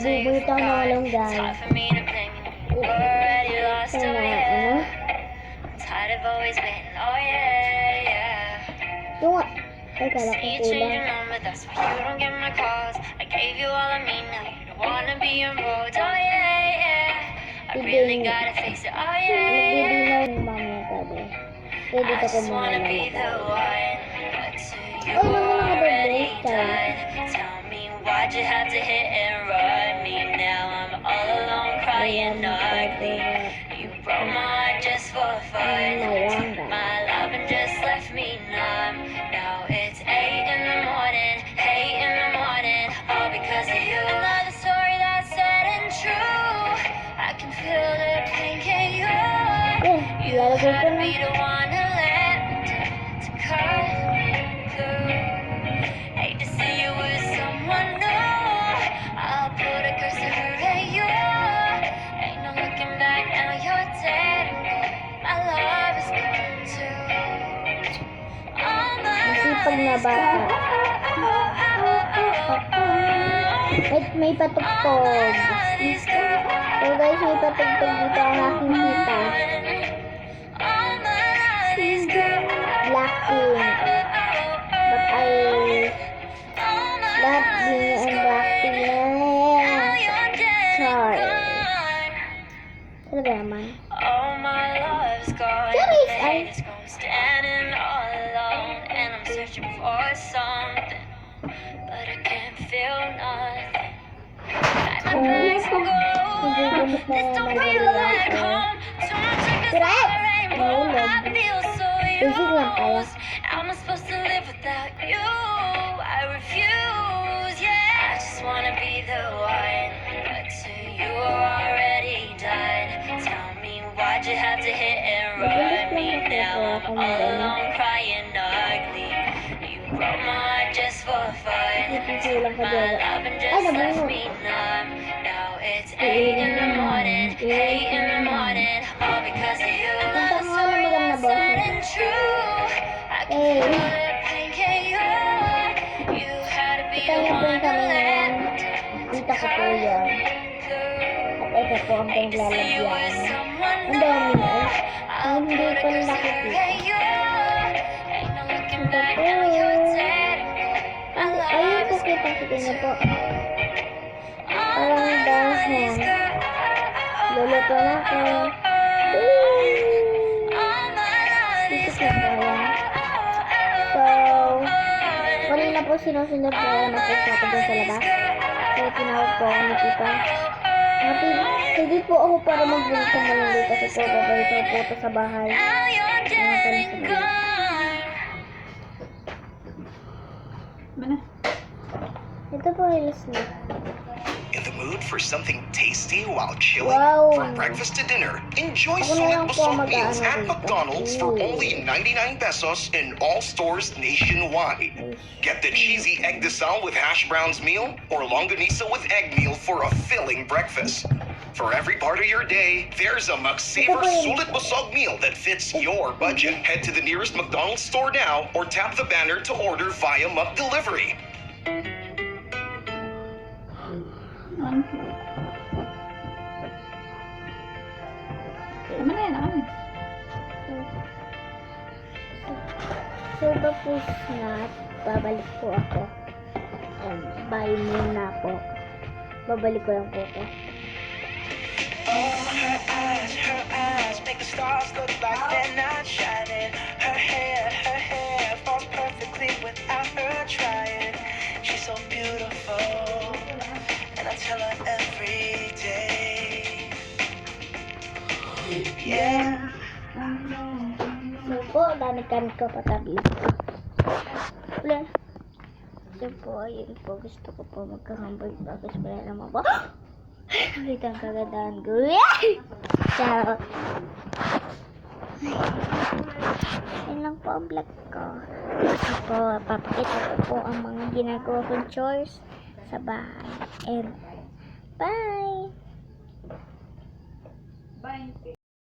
Nagbubulitaw na walang guys. Yung ay kala ko kulang. Nagdidinaw yung mami tabi. Kaya dito ko muna lalakad. Ay, naman nakadabay. Why'd you have to hit and run me? Now I'm all alone crying ugly. You broke my heart just for fun. My loving just left me numb. Now it's 8 in the morning, 8 in the morning, all because of you. Another story that's sad and true. I can feel the pain, can you? You had me to wanna let to cut through. Hate to see you with someone new. I'll put a curse to her and you. Ain't no looking back, now you're dead and gone. My love is gone too. Masipag na bata. May patugtog. So guys, may patugtog dito ang aking tita. Blackpink. But lahat din ang Blackpink. Char. Talaga naman. Charis ay. Standing all alone and I'm searching for something, but I can't feel nothing. My legs go. This don't feel like home. Too much like this rainbow. I feel so used. How am I supposed to live without you? I refuse, yeah. I just wanna be the one, but to you already done. Tell me why'd you have to hit and run me? Now I'm all alone crying ugly. You broke my heart just for fun. My loving just left me numb. Now it's 8 in the morning, 8 in the morning, all because of you. Another story that's sad and true. I can feel the pain, can you? You had to be the one to let Tita ko po yan. At ito po ang panglalagyan. Ang dami eh. Hindi ko nakikita. Ayun po kita niyo po. Parang dahon. Luluto na ako. Dito na po yan. So, kanina po sinusunod po ako na po sa atin sa labas. Kaya tinawag po ako ni tita. Hindi po ako para magbulito maluli kasi po babalik po ito sa bahay. Ito po yung snack. In the mood for something tasty while chilling? Wow. From breakfast to dinner, enjoy Ako na lang Sulit po Busog mag-ano meals at dito. McDonald's for only 99 pesos in all stores nationwide. Get the cheesy egg desal with hash browns meal or longanisa with egg meal for a filling breakfast. For every part of your day, there's a McSaver Sulit Busog meal that fits your budget. Head to the nearest McDonald's store now or tap the banner to order via McDelivery. So, tapos na, babalik po ako. Bye muna po. Babalik ko lang po ako. Oh, her eyes make the stars look like they're not shining. Her hair falls perfectly without her trying. She's so beautiful, and I tell her every day. Yeah. So po, dami-dami ko patabi. Wala. So po, yun po. Gusto ko po magkakambay. Bakit wala naman po. Nakita ang kagandahan ko. Ciao. Yan lang po ang vlog ko. Kasi po, papakita ko po ang mga ginagawa kong chores sa bahay. And bye! Bye.